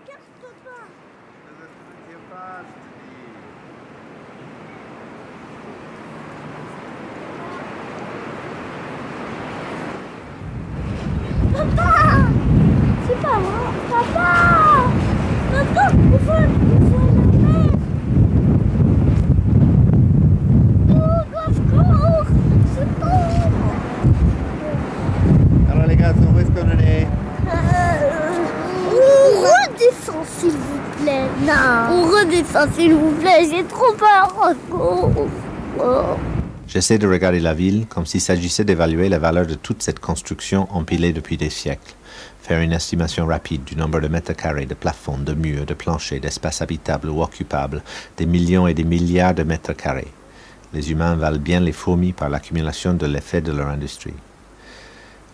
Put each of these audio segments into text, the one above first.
casse-toi pas. Ne tire pas, je te dis. Papa! C'est pas moi. Papa! Papa, il faut la mer. Oh, cours! C'est bon! Alors les gars, où est-ce qu'on en est? On redescend, s'il vous plaît. Non. On redescend, s'il vous plaît. J'ai trop peur. Oh. J'essaie de regarder la ville comme s'il s'agissait d'évaluer la valeur de toute cette construction empilée depuis des siècles. Faire une estimation rapide du nombre de mètres carrés, de plafonds, de murs, de planchers, d'espaces habitables ou occupables, des millions et des milliards de mètres carrés. Les humains valent bien les fourmis par l'accumulation de l'effet de leur industrie.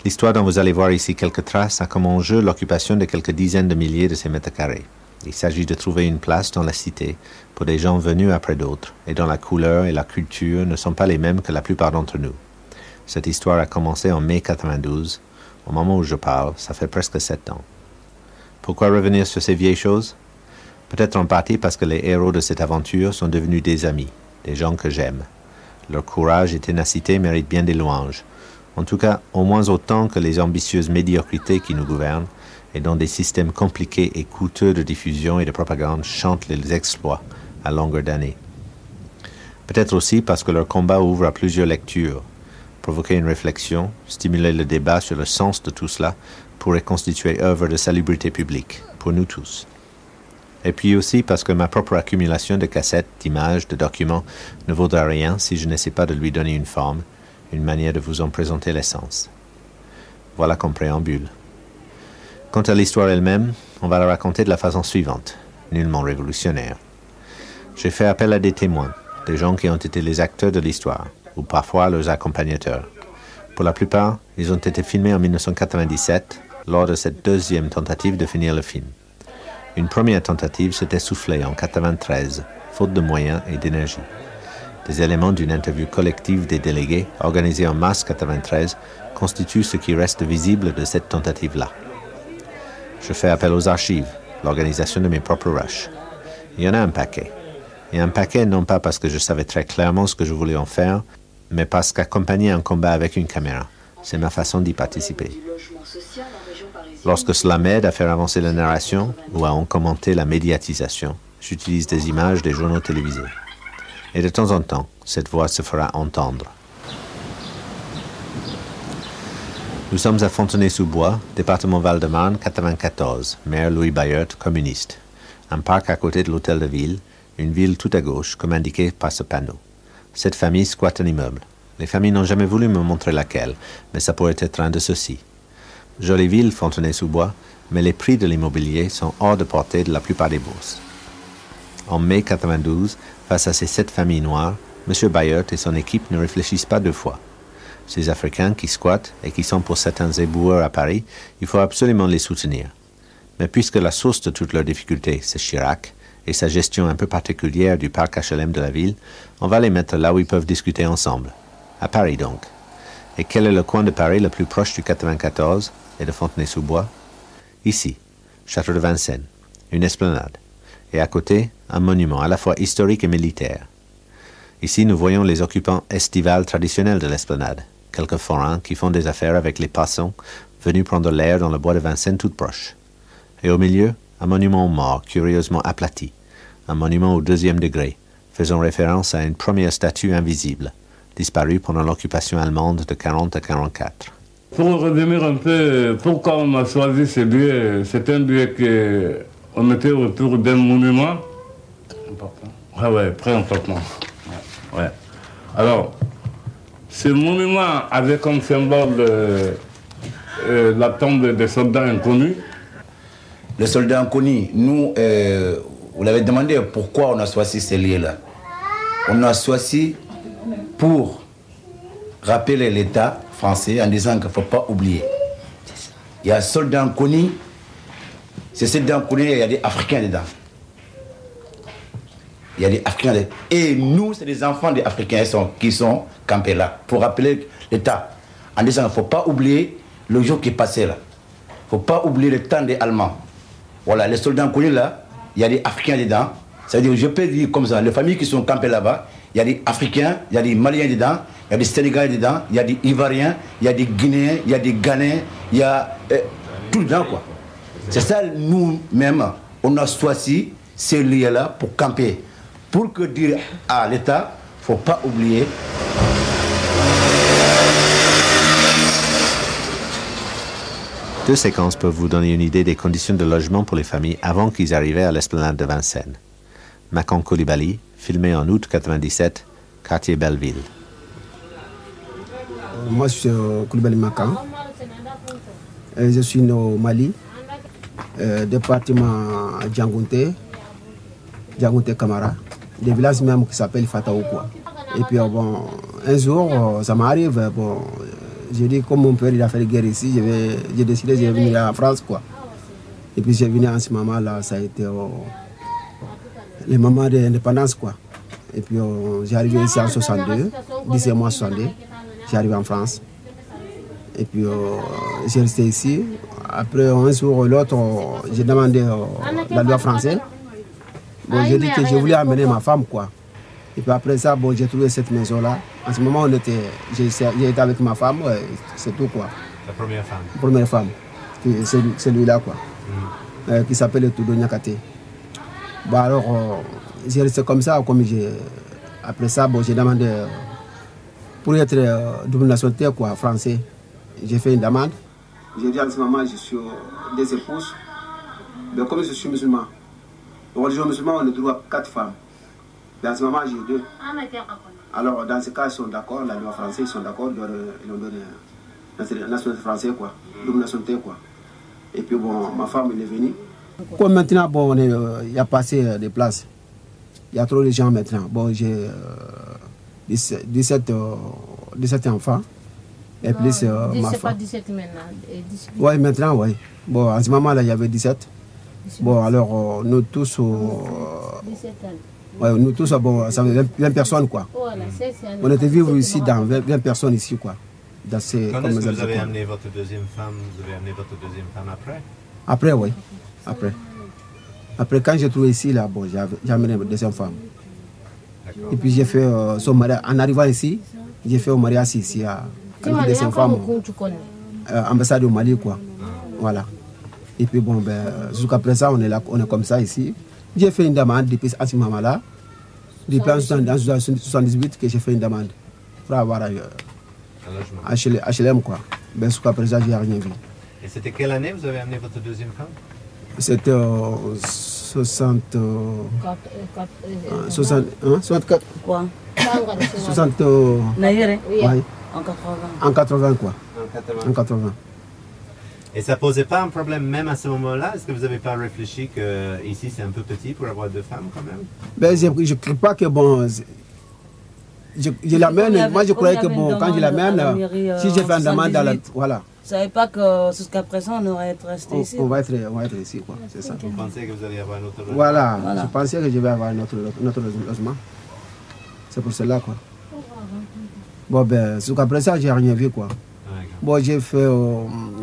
L'histoire dont vous allez voir ici quelques traces a comme enjeu l'occupation de quelques dizaines de milliers de ces mètres carrés. Il s'agit de trouver une place dans la cité pour des gens venus après d'autres et dont la couleur et la culture ne sont pas les mêmes que la plupart d'entre nous. Cette histoire a commencé en mai 92. Au moment où je parle, ça fait presque 7 ans. Pourquoi revenir sur ces vieilles choses? Peut-être en partie parce que les héros de cette aventure sont devenus des amis, des gens que j'aime. Leur courage et ténacité méritent bien des louanges. En tout cas, au moins autant que les ambitieuses médiocrités qui nous gouvernent et dont des systèmes compliqués et coûteux de diffusion et de propagande chantent les exploits à longueur d'années. Peut-être aussi parce que leur combat ouvre à plusieurs lectures. Provoquer une réflexion, stimuler le débat sur le sens de tout cela pourrait constituer œuvre de salubrité publique, pour nous tous. Et puis aussi parce que ma propre accumulation de cassettes, d'images, de documents ne vaudra rien si je n'essaie pas de lui donner une forme, une manière de vous en présenter l'essence. Voilà comme préambule. Quant à l'histoire elle-même, on va la raconter de la façon suivante, nullement révolutionnaire. J'ai fait appel à des témoins, des gens qui ont été les acteurs de l'histoire, ou parfois leurs accompagnateurs. Pour la plupart, ils ont été filmés en 1997, lors de cette deuxième tentative de finir le film. Une première tentative s'était soufflée en 1993, faute de moyens et d'énergie. Des éléments d'une interview collective des délégués, organisée en mars 1993, constituent ce qui reste visible de cette tentative-là. Je fais appel aux archives, l'organisation de mes propres rushs. Il y en a un paquet. Et un paquet non pas parce que je savais très clairement ce que je voulais en faire, mais parce qu'accompagner un combat avec une caméra, c'est ma façon d'y participer. Lorsque cela m'aide à faire avancer la narration ou à en commenter la médiatisation, j'utilise des images des journaux télévisés. Et de temps en temps, cette voix se fera entendre. Nous sommes à Fontenay-sous-Bois, département Val-de-Marne, 94, maire Louis Bayert, communiste. Un parc à côté de l'hôtel de ville, une ville tout à gauche, comme indiqué par ce panneau. Cette famille squatte un immeuble. Les familles n'ont jamais voulu me montrer laquelle, mais ça pourrait être un de ceux-ci. Jolie ville, Fontenay-sous-Bois, mais les prix de l'immobilier sont hors de portée de la plupart des bourses. En mai 92, face à ces 7 familles noires, M. Bayert et son équipe ne réfléchissent pas 2 fois. Ces Africains qui squattent et qui sont pour certains éboueurs à Paris, il faut absolument les soutenir. Mais puisque la source de toutes leurs difficultés, c'est Chirac, et sa gestion un peu particulière du parc HLM de la ville, on va les mettre là où ils peuvent discuter ensemble. À Paris donc. Et quel est le coin de Paris le plus proche du 94 et de Fontenay-sous-Bois? Ici, Château de Vincennes, une esplanade. Et à côté, un monument à la fois historique et militaire. Ici, nous voyons les occupants estivales traditionnels de l'esplanade, quelques forains qui font des affaires avec les passants venus prendre l'air dans le bois de Vincennes tout proche. Et au milieu, un monument aux morts curieusement aplati, un monument au 2e degré, faisant référence à une première statue invisible, disparue pendant l'occupation allemande de 40 à 44. Pour revenir un peu, pourquoi on a choisi ce lieu? C'est un lieu qu'on était autour d'un monument. Très important. Ouais, très important. Ouais. Alors, ce monument avait comme symbole la tombe des soldats inconnus. Les soldats inconnus, nous, vous l'avez demandé pourquoi on a choisi ce lieu-là. On a choisi pour rappeler l'État français en disant qu'il ne faut pas oublier. Il y a soldats inconnus, ces soldats inconnus, il y a des Africains dedans. Il y a des Africains dedans. Et nous, c'est des enfants des Africains qui sont campés là, pour rappeler l'État. En disant qu'il ne faut pas oublier le jour qui est passé là. Il ne faut pas oublier le temps des Allemands. Voilà, les soldats inconnus là, il y a des Africains dedans. C'est-à-dire, je peux dire comme ça, les familles qui sont campées là-bas, il y a des Africains, il y a des Maliens dedans, il y a des Sénégalais dedans, il y a des Ivoiriens, il y a des Guinéens, il y a des Ghanéens, il y a tout dedans, quoi. C'est ça, nous-mêmes, on a choisi ces lieux-là pour camper. Pour que dire à l'État, il ne faut pas oublier. Deux séquences peuvent vous donner une idée des conditions de logement pour les familles avant qu'ils arrivaient à l'esplanade de Vincennes. Makan Coulibaly, filmé en août 97, quartier Belleville. Moi, je suis Coulibaly Makan. Je suis né au Mali, département Djangounté Kamara, des villages même qui s'appellent Fataou, quoi. Et puis bon, un jour, ça m'arrive, bon, j'ai dit comme mon père il a fait la guerre ici, j'ai décidé de venir en France, quoi. Et puis j'ai venu en ce moment-là, ça a été le moment de l'indépendance, quoi. Et puis j'ai arrivé ici en 62, 17 mois 62, j'ai arrivé en France. Et puis j'ai resté ici. Après un jour ou l'autre, j'ai demandé la loi française. Bon, j'ai dit que je voulais amener ma femme, quoi. Et puis après ça, bon, j'ai trouvé cette maison-là. En ce moment, j'ai été avec ma femme, c'est tout, quoi. La première femme. La première femme, c'est lui-là, quoi. Qui s'appelle Tudo Nyakate. Bon, alors, j'ai resté comme ça, après ça, bon, j'ai demandé pour être double nationalité, quoi, français. J'ai fait une demande. J'ai dit en ce moment, je suis des épouses. Mais comme je suis musulman, en religion musulmane, on est droit 4 femmes. Mais en ce moment, j'ai 2. Alors, dans ce cas, ils sont d'accord, la loi française, ils sont d'accord, ils ont donné la nationalité française, quoi, double nationalité, quoi. Et puis, bon, ma femme, elle est venue. Comme maintenant, bon, il y a passé des places. Il y a trop de gens maintenant. Bon, j'ai 17 enfants. Et plus ma femme. Pas 17 maintenant. Oui, maintenant, oui. Bon, à ce moment-là, il y avait 17. Bon, alors, nous tous... 17 ans. Ouais, nous tous, bon, ça fait 20 personnes, quoi. Voilà, on était vivre ici dans 20 personnes ici, quoi. Quand est-ce que vous avez amené votre deuxième femme? Vous avez amené votre deuxième femme après? Après, oui. Après, quand j'ai trouvé ici, là, bon, j'ai amené ma deuxième femme. Et puis j'ai fait son mariage. En arrivant ici, j'ai fait un mariage ici à la deuxième femme. Ambassade au Mali, quoi. Voilà. Et puis bon, ben, jusqu'à présent, on est là, on est comme ça ici. J'ai fait une demande depuis à ce moment-là, depuis en 78 que j'ai fait une demande pour avoir HLM, quoi. Ben, jusqu'à présent, j'ai rien vu. Et c'était quelle année vous avez amené votre deuxième femme? C'était 64. Quoi? 60. Oui. En 80, quoi. En 80. Et ça posait pas un problème même à ce moment-là? Est-ce que vous n'avez pas réfléchi que ici c'est un peu petit pour avoir 2 femmes quand même? Ben, je ne crois pas que bon. Je l'amène, moi je croyais que bon, quand je l'amène, si j'ai fait une demande dans la. Voilà. Je ne savais pas que jusqu'à présent on aurait été resté ici. On va être ici, quoi. C'est ça. Vous pensez que vous allez avoir un autre logement? Voilà. Je pensais que je vais avoir notre logement. C'est pour cela, quoi. Bon, ben, jusqu'à présent, j'ai rien vu, quoi. Bon, j'ai fait.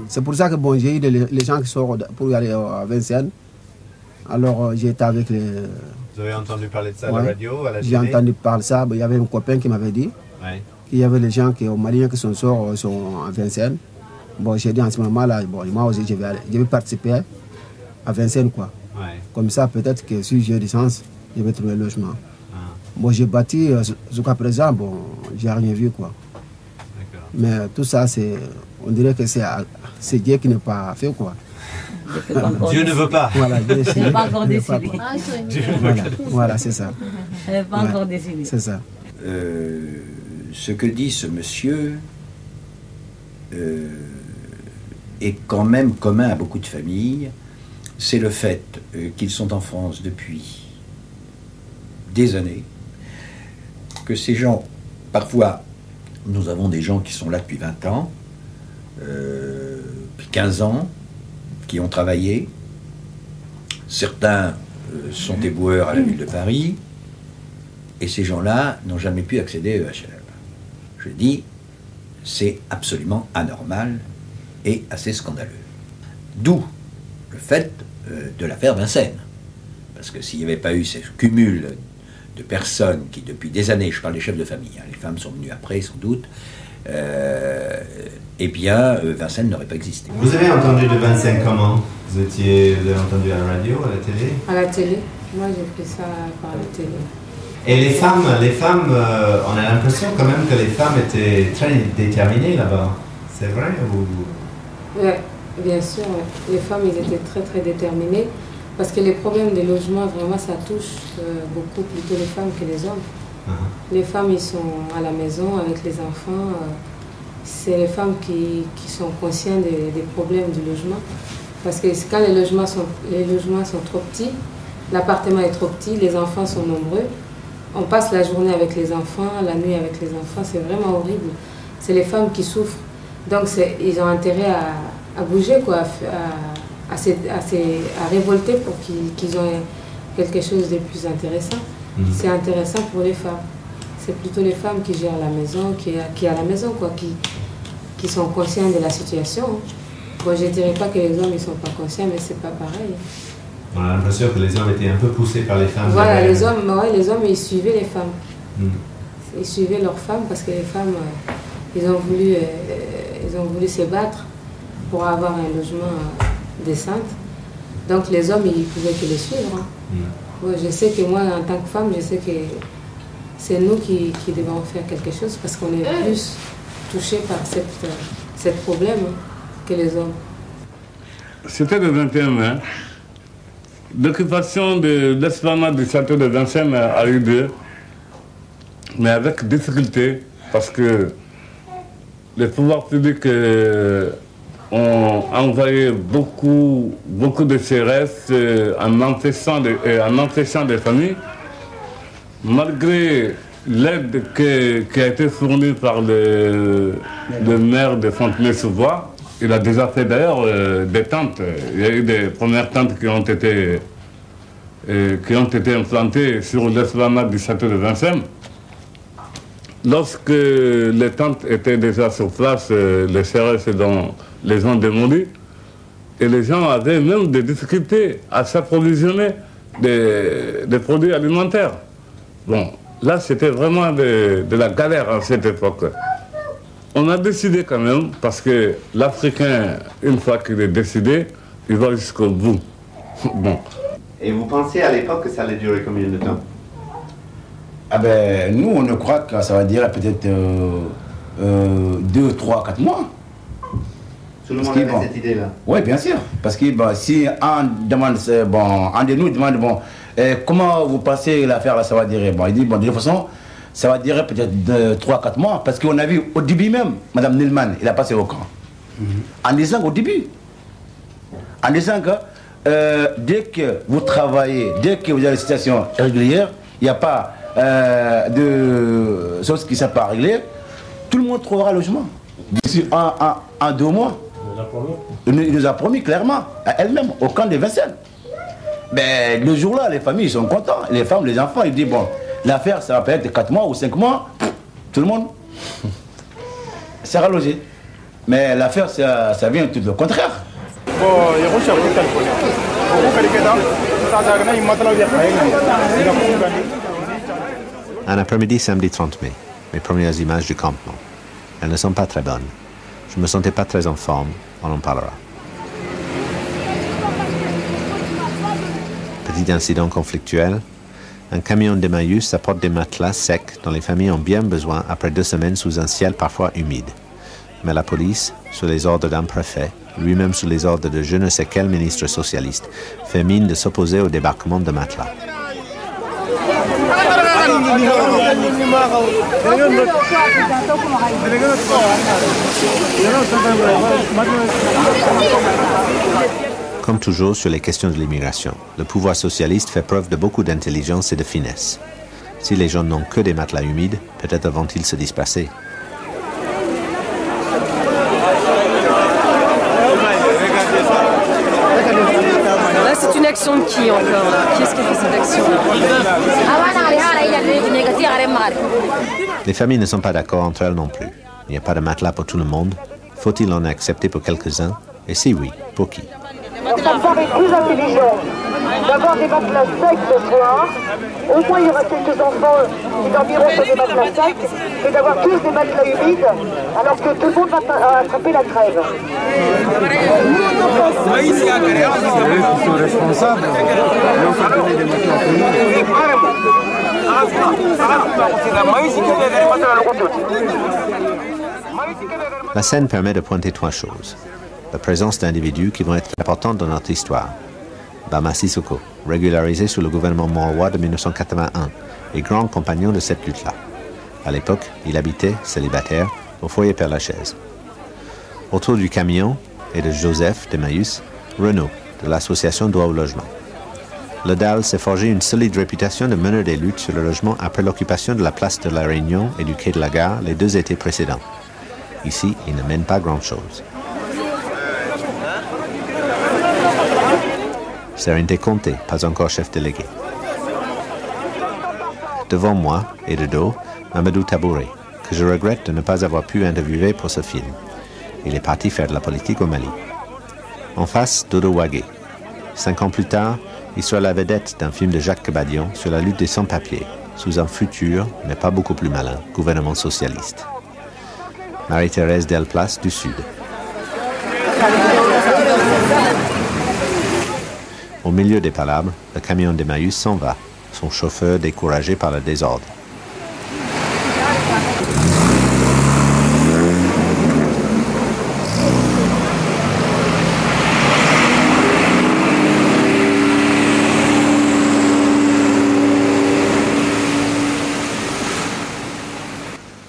C'est pour ça que bon, j'ai eu les gens qui sont pour aller à Vincennes. Alors, j'ai été avec les. Vous avez entendu parler de ça à la radio, à la télé? J'ai entendu parler de ça. Il y avait un copain qui m'avait dit qu'il y avait les gens qui, aux Maliens qui sont à Vincennes. Bon, j'ai dit en ce moment-là, bon, moi aussi, je vais participer à Vincennes, quoi. Comme ça, peut-être que si j'ai du sens, je vais trouver un logement. Bon, j'ai bâti, jusqu'à présent, bon, j'ai rien vu, quoi. Mais tout ça, on dirait que c'est Dieu qui n'est pas fait, quoi. Dieu ne veut pas. Voilà, Dieu n'est pas encore décidé. Voilà, c'est ça. Elle n'est pas encore décidé. C'est ça. Ce que dit ce monsieur est quand même commun à beaucoup de familles. C'est le fait qu'ils sont en France depuis des années, que ces gens, parfois, nous avons des gens qui sont là depuis 20 ans, depuis 15 ans, qui ont travaillé. Certains sont éboueurs à la ville de Paris, et ces gens-là n'ont jamais pu accéder au HLM. Je dis, c'est absolument anormal et assez scandaleux. D'où le fait de l'affaire Vincennes. Parce que s'il n'y avait pas eu ce cumul de personnes qui, depuis des années, je parle des chefs de famille, hein, les femmes sont venues après sans doute, eh bien, Vincennes n'aurait pas existé. Vous avez entendu de Vincennes comment? Vous avez entendu à la radio, à la télé? À la télé. Moi, j'ai fait ça par la télé. Et les femmes, on a l'impression quand même que les femmes étaient très déterminées là-bas. C'est vrai ou... Oui, bien sûr. Ouais. Les femmes, ils étaient très, très déterminées. Parce que les problèmes des logements, vraiment, ça touche beaucoup plutôt les femmes que les hommes. Les femmes, ils sont à la maison avec les enfants. C'est les femmes qui sont conscientes des problèmes du logement. Parce que quand les logements sont trop petits, l'appartement est trop petit, les enfants sont nombreux. On passe la journée avec les enfants, la nuit avec les enfants, c'est vraiment horrible. C'est les femmes qui souffrent. Donc ils ont intérêt à bouger, quoi, à révolter pour qu'ils aient quelque chose de plus intéressant. C'est intéressant pour les femmes. C'est plutôt les femmes qui gèrent la maison, qui à la maison, quoi, qui sont conscientes de la situation. Bon, je ne dirais pas que les hommes ne sont pas conscients, mais c'est pas pareil. On a l'impression que les hommes étaient un peu poussés par les femmes. Voilà, les hommes, ils suivaient les femmes. Ils suivaient leurs femmes parce que les femmes, ils ont voulu se battre pour avoir un logement décent. Donc les hommes, ils pouvaient que les suivre. Ouais, je sais que moi, en tant que femme, je sais que c'est nous qui devons faire quelque chose parce qu'on est plus touchés par ce problème que les hommes. C'était le 21 mai. L'occupation de l'esplanade du château de Vincennes a eu lieu, mais avec difficulté, parce que les pouvoirs publics ont envoyé beaucoup de CRS en empêchant des familles, malgré l'aide qui a été fournie par le maire de Fontenay-sous-Bois. Il a déjà fait d'ailleurs des tentes. Il y a eu des premières tentes qui ont été implantées sur l'esplanade du château de Vincennes. Lorsque les tentes étaient déjà sur place, les CRS les ont démolies. Et les gens avaient même des difficultés à s'approvisionner des produits alimentaires. Bon, là c'était vraiment de la galère à cette époque. On a décidé quand même, parce que l'Africain, une fois qu'il est décidé, il va jusqu'au bout. Bon. Et vous pensiez à l'époque que ça allait durer combien de temps? Ah ben, nous, on ne croit que ça va durer peut-être 2, 3, 4 mois. Tout le monde avait cette idée-là? Oui, bien sûr. Parce que si un demande, un de nous demande, comment vous passez l'affaire là, ça va durer. Bon, il dit, de toute façon, ça va durer peut-être 3-4 mois, parce qu'on a vu au début même, Mme Nilman, il a passé au camp. En disant qu'au début, en disant que dès que vous travaillez, dès que vous avez une situation régulière, il n'y a pas de choses qui ne sont pas réglées, tout le monde trouvera logement. D'ici 2 mois, il nous a promis clairement, à elle-même, au camp de Vincennes. Mais le jour-là, les familles sont contents, les femmes, les enfants, ils disent, bon, l'affaire, ça va peut-être 4 mois ou 5 mois, tout le monde sera logé. Mais l'affaire, ça vient tout le contraire. Un après-midi samedi 30 mai, mes premières images du campement. Elles ne sont pas très bonnes. Je ne me sentais pas très en forme, on en parlera. Petit incident conflictuel. Un camion d'Emmaüs apporte des matelas secs dont les familles ont bien besoin après 2 semaines sous un ciel parfois humide. Mais la police, sous les ordres d'un préfet, lui-même sous les ordres de je ne sais quel ministre socialiste, fait mine de s'opposer au débarquement de matelas. Comme toujours sur les questions de l'immigration, le pouvoir socialiste fait preuve de beaucoup d'intelligence et de finesse. Si les gens n'ont que des matelas humides, peut-être vont-ils se disperser. Là, c'est une action de qui encore là? Qui est-ce qui fait cette action? Les familles ne sont pas d'accord entre elles non plus. Il n'y a pas de matelas pour tout le monde. Faut-il en accepter pour quelques-uns? Et si oui, pour qui? ça me paraît plus intelligent d'avoir des matelas secs ce soir. Au moins, il y aura quelques enfants qui dormiront sur des matelas secs, que d'avoir tous des matelas humides, alors que tout le monde va attraper la crève. Ils sont responsables. Ils ont fait donner des matelas La scène permet de pointer trois choses. La présence d'individus qui vont être importants dans notre histoire. Bama Sissoko, régularisé sous le gouvernement marois de 1981 et grand compagnon de cette lutte-là. À l'époque, il habitait, célibataire, au foyer Père-Lachaise. Autour du camion et de Joseph d'Emmaüs, Renaud, de l'association Droit au logement. Le DAL s'est forgé une solide réputation de meneur des luttes sur le logement après l'occupation de la place de la Réunion et du quai de la Gare les 2 étés précédents. Ici, il ne mène pas grand-chose. Sérénité Conté, pas encore chef délégué. Devant moi, et de dos, Mamadou Tabouré, que je regrette de ne pas avoir pu interviewer pour ce film. Il est parti faire de la politique au Mali. En face, Dodo Wagé. 5 ans plus tard, il sera la vedette d'un film de Jacques Cabadion sur la lutte des sans-papiers, sous un futur, mais pas beaucoup plus malin, gouvernement socialiste. Marie-Thérèse Delplace du Sud. Au milieu des palabres, le camion d'Emmaüs s'en va, son chauffeur découragé par le désordre.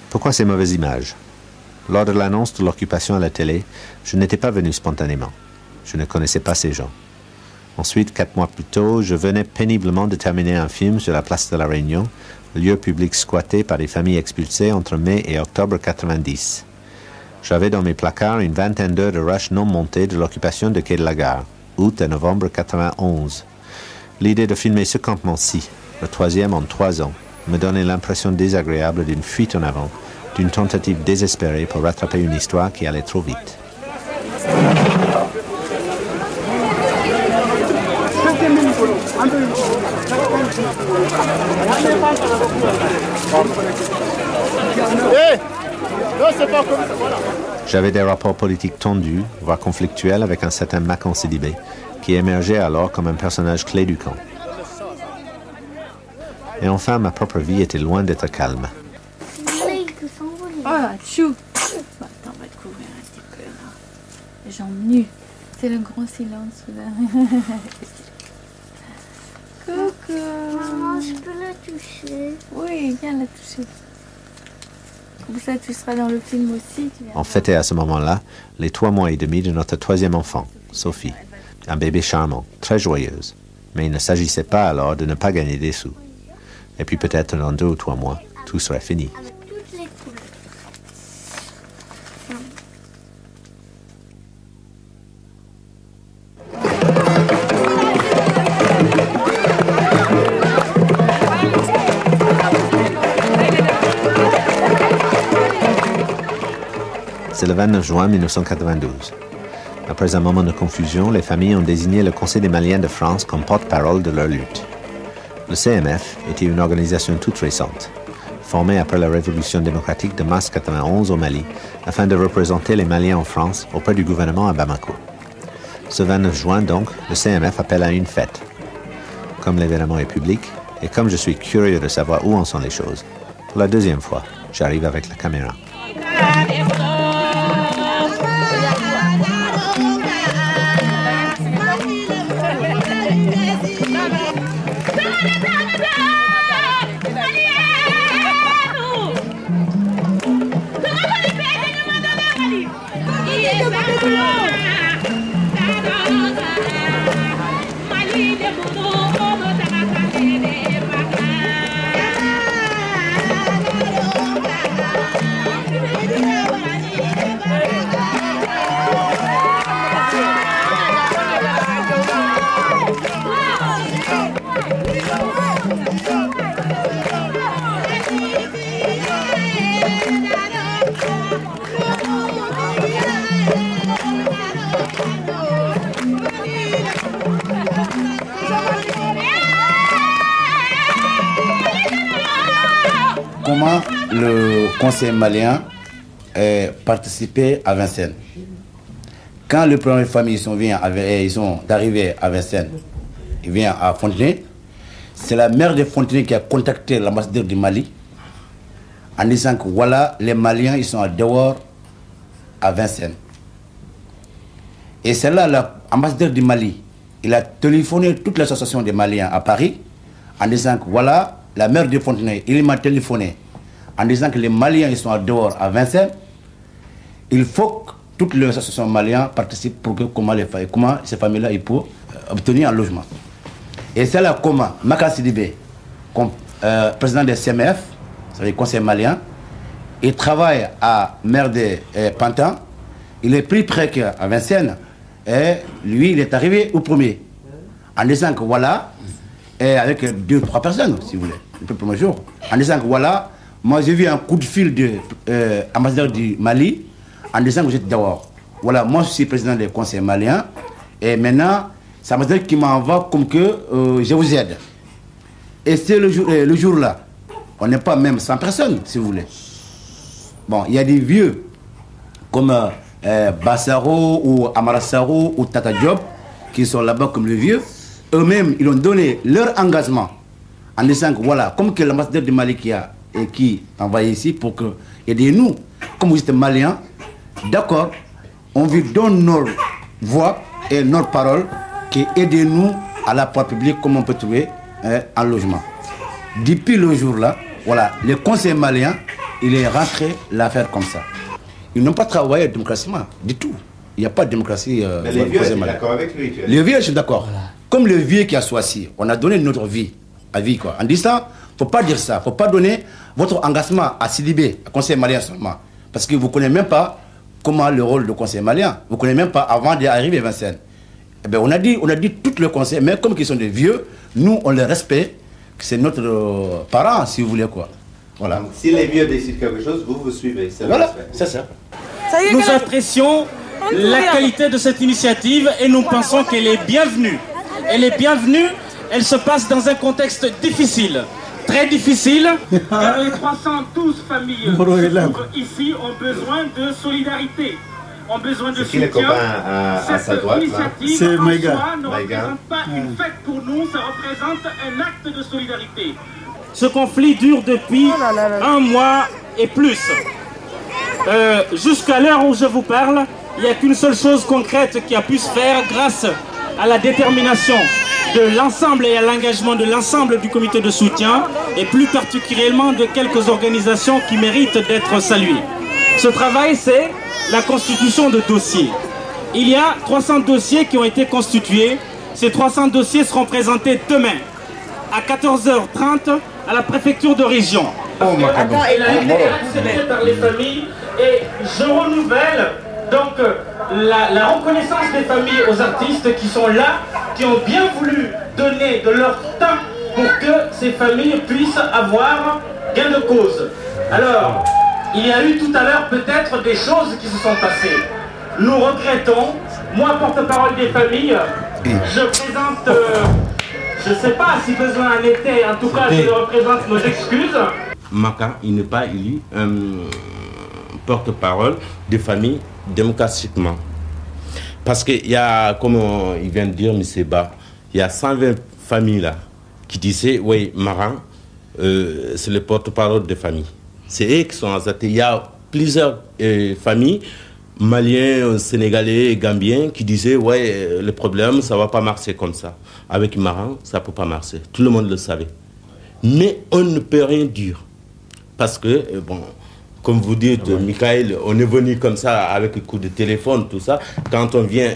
Pourquoi ces mauvaises images? Lors de l'annonce de l'occupation à la télé, je n'étais pas venu spontanément. Je ne connaissais pas ces gens. Ensuite, 4 mois plus tôt, je venais péniblement de terminer un film sur la place de la Réunion, lieu public squatté par des familles expulsées entre mai et octobre 90. J'avais dans mes placards une vingtaine d'heures de rush non montées de l'occupation de quai de la Gare, août et novembre 91. L'idée de filmer ce campement-ci, le 3e en 3 ans, me donnait l'impression désagréable d'une fuite en avant, d'une tentative désespérée pour rattraper une histoire qui allait trop vite. J'avais des rapports politiques tendus, voire conflictuels avec un certain Macan Sidibé, qui émergeait alors comme un personnage clé du camp. Et enfin, ma propre vie était loin d'être calme. Oh, chou! Bah, attends, on va te couvrir un petit peu, là. Les jambes nues. C'est le grand silence, là. Coucou! Maman, je peux la toucher? Oui, viens la toucher. Comme ça, tu seras dans le film aussi. On fêtait à ce moment-là les 3 mois et demi de notre 3e enfant, Sophie. Un bébé charmant, très joyeuse. Mais il ne s'agissait pas alors de ne pas gagner des sous. Et puis peut-être dans 2 ou 3 mois, tout serait fini. C'est le 29 juin 1992. Après un moment de confusion, les familles ont désigné le Conseil des Maliens de France comme porte-parole de leur lutte. Le CMF était une organisation toute récente, formée après la révolution démocratique de mars 91 au Mali, afin de représenter les Maliens en France auprès du gouvernement à Bamako. Ce 29 juin, donc, le CMF appelle à une fête. Comme l'événement est public, et comme je suis curieux de savoir où en sont les choses, pour la 2e fois, j'arrive avec la caméra. comment le conseil malien participait à Vincennes. Quand les premières familles sont arrivées à Vincennes, ils viennent à Fontenay, c'est la mère de Fontenay qui a contacté l'ambassadeur du Mali en disant que voilà, les Maliens, ils sont à dehors à Vincennes. Et c'est là l'ambassadeur du Mali, il a téléphoné toute l'association des Maliens à Paris en disant que voilà, la mère de Fontenay, il m'a téléphoné en disant que les Maliens, ils sont à dehors à Vincennes. Il faut que toutes les associations maliennes participent pour que comment ces familles-là ils peuvent obtenir un logement. Et c'est là comment Makan Sidibé, comme président des CMF, c'est-à-dire conseil malien, il travaille à maire de Pantin, il est plus près qu'à Vincennes, et lui il est arrivé au premier, en disant que voilà, et avec 2-3 personnes, si vous voulez, le premier jour, en disant que voilà, moi j'ai vu un coup de fil de ambassadeur du Mali, en disant que j'étais dehors. Voilà, moi je suis président des conseils maliens, et maintenant, c'est l'ambassadeur qui m'envoie comme que je vous aide. Et c'est le jour-là, on n'est pas même 100 personnes, si vous voulez. Bon, il y a des vieux, comme Bassaro ou Amarasaro ou Tata Diop, qui sont là-bas comme les vieux. Eux-mêmes, ils ont donné leur engagement en disant que voilà, comme que l'ambassadeur du Mali qui a envoyé ici pour que aidez-nous, comme vous êtes maliens, d'accord, on vous donne nos voix et nos paroles, qui aidez-nous à la part publique, comme on peut trouver un logement. Depuis le jour-là, voilà, le conseil malien, il est rentré l'affaire comme ça. Ils n'ont pas travaillé démocratiquement, du tout. Il n'y a pas de démocratie. Mais les vieux, je suis d'accord avec lui. Les vieux, je suis d'accord. Voilà. Comme le vieux qui a choisi, on a donné notre vie, à vie quoi. En disant, il ne faut pas dire ça, il ne faut pas donner votre engagement à Sidibé, au conseil malien seulement. Parce que vous ne connaissez même pas comment le rôle du conseil malien. Vous ne connaissez même pas avant d'arriver à Vincennes. Eh bien, on a dit tout le conseil, mais comme ils sont des vieux, nous, on les respecte, c'est notre parent, si vous voulez quoi. Voilà. Donc, si les vieux décident quelque chose, vous suivez. Voilà, c'est ça. Nous apprécions la qualité de cette initiative et nous pensons qu'elle est bienvenue. Elle est bienvenue, elle se passe dans un contexte difficile, très difficile. Car les 312 familles ici ont besoin de solidarité, ont besoin de soutien. Les copains à sa droite, initiative en soi ne représente pas une fête pour nous, ça représente un acte de solidarité. Ce conflit dure depuis un mois et plus. Jusqu'à l'heure où je vous parle, il n'y a qu'une seule chose concrète qui a pu se faire grâce à la détermination de l'ensemble et à l'engagement de l'ensemble du comité de soutien et plus particulièrement de quelques organisations qui méritent d'être saluées. Ce travail, c'est la constitution de dossiers. Il y a 300 dossiers qui ont été constitués. Ces 300 dossiers seront présentés demain à 14h30 à la préfecture de région. Il a été accepté par les familles et je renouvelle donc la reconnaissance des familles aux artistes qui sont là, qui ont bien voulu donner de leur temps pour que ces familles puissent avoir gain de cause. Alors, il y a eu tout à l'heure peut-être des choses qui se sont passées. Nous regrettons, moi porte-parole des familles, je présente, je ne sais pas si besoin en était, en tout cas je représente nos excuses. Maka, il n'est pas élu porte-parole des familles démocratiquement. Parce qu'il y a, comme il vient de dire, M. Ba, il y a 120 familles là qui disaient, oui, Maran, c'est le porte-parole des familles. C'est eux qui sont azatés. Il y a plusieurs familles, Maliens, Sénégalais, Gambiens, qui disaient, ouais, le problème, ça ne va pas marcher comme ça. Avec Maran, ça ne peut pas marcher. Tout le monde le savait. Mais on ne peut rien dire. Parce que, bon, comme vous dites, Michael, on est venu comme ça avec un coup de téléphone, tout ça. Quand on vient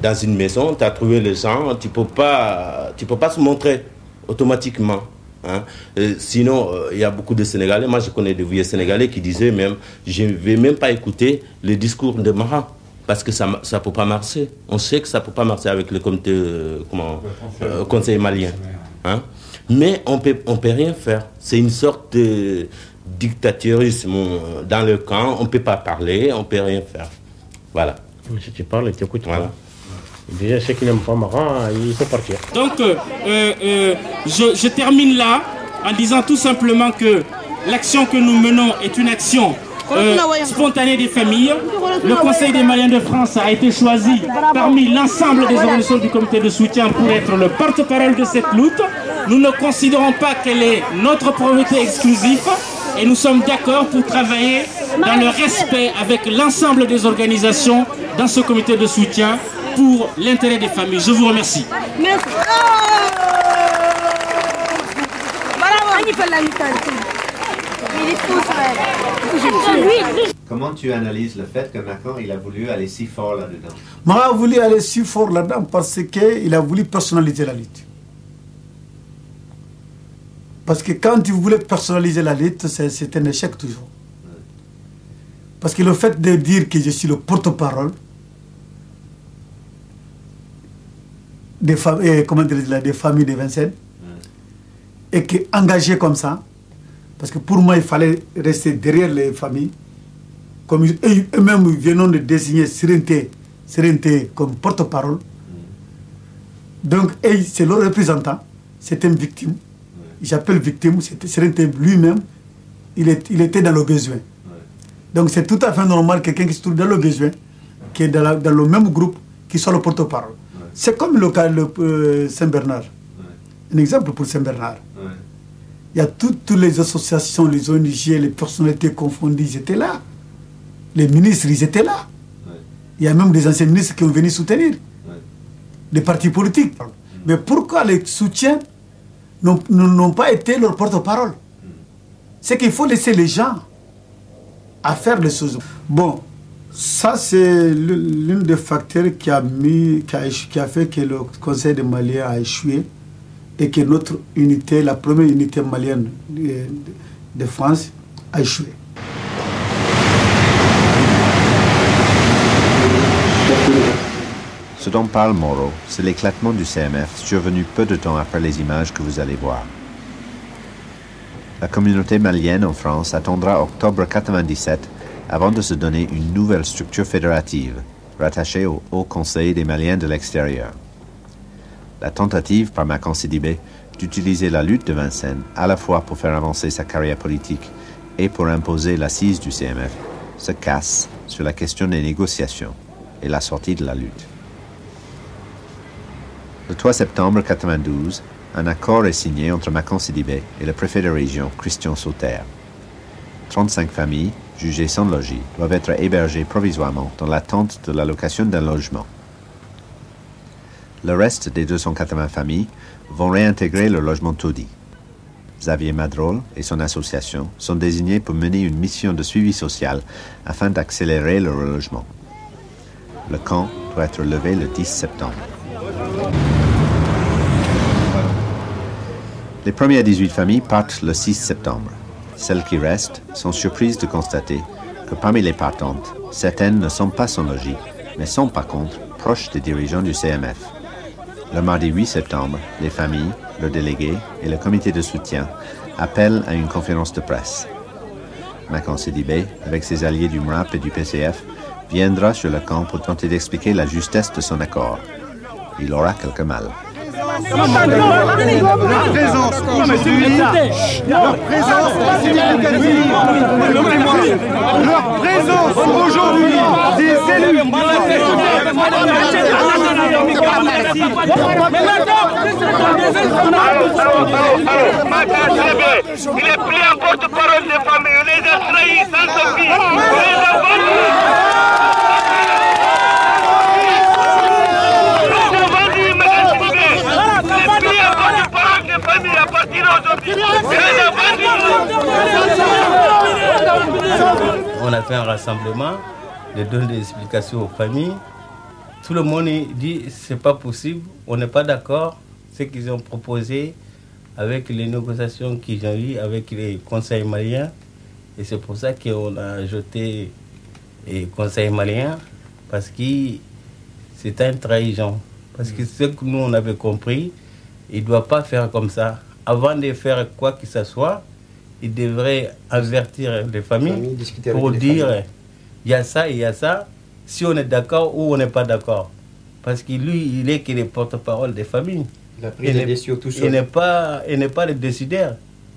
dans une maison, tu as trouvé les gens, tu peux pas se montrer automatiquement. Hein. Sinon, il y a beaucoup de Sénégalais. Moi, je connais des vieux Sénégalais qui disaient même, je ne vais même pas écouter le discours de Maran. Parce que ça ne peut pas marcher. On sait que ça ne peut pas marcher avec le comité, conseil malien. Hein. Mais on peut rien faire. C'est une sorte de dictateurisme dans le camp. On ne peut pas parler, on ne peut rien faire. Voilà. Si tu parles, tu écoutes. Voilà. Déjà, ceux qui n'aiment pas Maran, il faut partir. Donc, je termine là en disant tout simplement que l'action que nous menons est une action spontanée des familles. Le Conseil des Maliens de France a été choisi parmi l'ensemble des organisations du comité de soutien pour être le porte-parole de cette lutte. Nous ne considérons pas qu'elle est notre propriété exclusive et nous sommes d'accord pour travailler dans le respect avec l'ensemble des organisations dans ce comité de soutien pour l'intérêt des familles. Je vous remercie. Merci. Comment tu analyses le fait que Macron il a voulu aller si fort là-dedans? Macron a voulu aller si fort là-dedans parce qu'il a voulu personnaliser la lutte. Parce que quand tu voulais personnaliser la lutte, c'est un échec toujours. Parce que le fait de dire que je suis le porte-parole des familles de Vincennes, et qu'engagé comme ça, parce que pour moi, il fallait rester derrière les familles, comme eux-mêmes venons de désigner Sérénité comme porte-parole. Donc, c'est le représentant, c'est une victime. J'appelle victime, c'était Sérénité lui-même, il était dans le besoin. Donc, c'est tout à fait normal que quelqu'un qui se trouve dans le besoin, qui est dans le même groupe, qui soit le porte-parole. C'est comme le cas de Saint-Bernard. Un exemple pour Saint-Bernard. Il y a toutes les associations, les ONG, les personnalités confondues, ils étaient là. Les ministres, ils étaient là. Il y a même des anciens ministres qui ont venu soutenir. Les partis politiques. Mais pourquoi les soutiens n'ont pas été leur porte-parole? C'est qu'il faut laisser les gens à faire les choses. Bon, ça c'est l'un des facteurs qui a fait que le Conseil des Maliens a échoué et que notre unité, la première unité malienne de France, a échoué. Ce dont parle Moreau, c'est l'éclatement du CMF survenu peu de temps après les images que vous allez voir. La communauté malienne en France attendra octobre 1997 avant de se donner une nouvelle structure fédérative, rattachée au Haut Conseil des Maliens de l'extérieur. La tentative par Makan Sidibé d'utiliser la lutte de Vincennes à la fois pour faire avancer sa carrière politique et pour imposer l'assise du CMF se casse sur la question des négociations et la sortie de la lutte. Le 3 septembre 1992, un accord est signé entre Makan Sidibé et le préfet de région, Christian Sauter. 35 familles, jugées sans logis, doivent être hébergées provisoirement dans l'attente de l'allocation d'un logement. Le reste des 280 familles vont réintégrer le logement taudis. Xavier Madrol et son association sont désignés pour mener une mission de suivi social afin d'accélérer le relogement. Le camp doit être levé le 10 septembre. Les premières 18 familles partent le 6 septembre. Celles qui restent sont surprises de constater que parmi les partantes, certaines ne sont pas sans logis, mais sont par contre proches des dirigeants du CMF. Le mardi 8 septembre, les familles, le délégué et le comité de soutien appellent à une conférence de presse. Makan Sidibé, avec ses alliés du MRAP et du PCF, viendra sur le camp pour tenter d'expliquer la justesse de son accord. Il aura quelque mal. Leur présence aujourd'hui, leur présence aujourd'hui des élus. Il est pris en porte-parole des familles, on les a trahis sans Sophie. On a fait un rassemblement, de donner des explications aux familles. Tout le monde dit c'est pas possible, on n'est pas d'accord. Ce qu'ils ont proposé avec les négociations qu'ils ont eues avec les conseils maliens. Et c'est pour ça qu'on a jeté les conseils maliens, parce que c'est un trahison. Parce que ce que nous on avait compris, il ne doit pas faire comme ça. Avant de faire quoi que ce soit, il devrait avertir les familles pour dire il y a ça et il y a ça, si on est d'accord ou on n'est pas d'accord. Parce que lui, il est que le porte-parole des familles. Il a pris les décisions tout seul. Il n'est pas le décideur.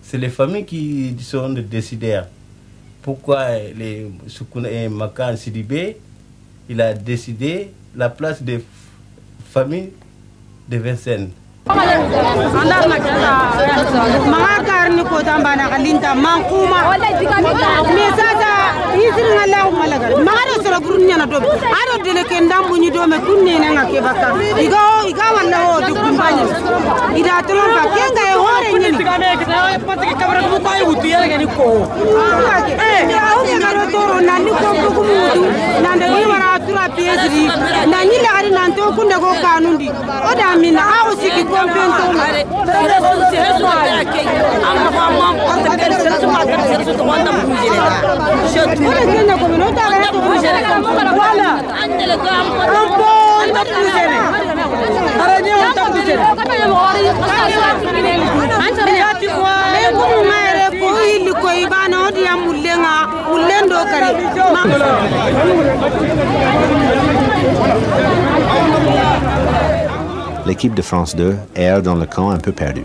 c'est les familles qui sont des décideurs. Pourquoi les Soukouna et Makan Sidibé, il a décidé la place des familles de Vincennes. L'équipe de France 2 erre dans le camp un peu perdu.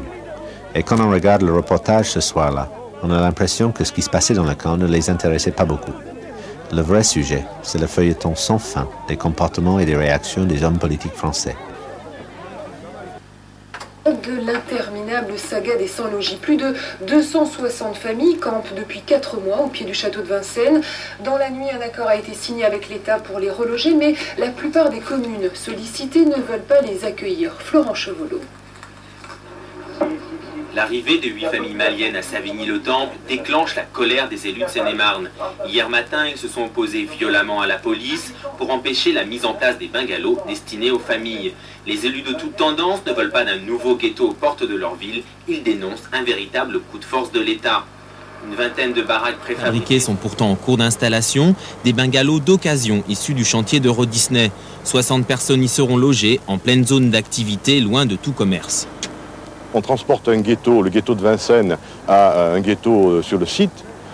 Et quand on regarde le reportage ce soir-là, on a l'impression que ce qui se passait dans le camp ne les intéressait pas beaucoup. Le vrai sujet, c'est le feuilleton sans fin des comportements et des réactions des hommes politiques français. De l'interminable saga des sans-logis. Plus de 260 familles campent depuis 4 mois au pied du château de Vincennes. Dans la nuit, un accord a été signé avec l'État pour les reloger, mais la plupart des communes sollicitées ne veulent pas les accueillir. Florent Chevolot. L'arrivée de 8 familles maliennes à Savigny-le-Temple déclenche la colère des élus de Seine-et-Marne. Hier matin, ils se sont opposés violemment à la police pour empêcher la mise en place des bungalows destinés aux familles. Les élus de toute tendance ne veulent pas d'un nouveau ghetto aux portes de leur ville. Ils dénoncent un véritable coup de force de l'État. Une vingtaine de baraques préfabriquées sont pourtant en cours d'installation, des bungalows d'occasion issus du chantier d'Euro Disney. 60 personnes y seront logées en pleine zone d'activité, loin de tout commerce. On transporte un ghetto, le ghetto de Vincennes, à un ghetto sur le site.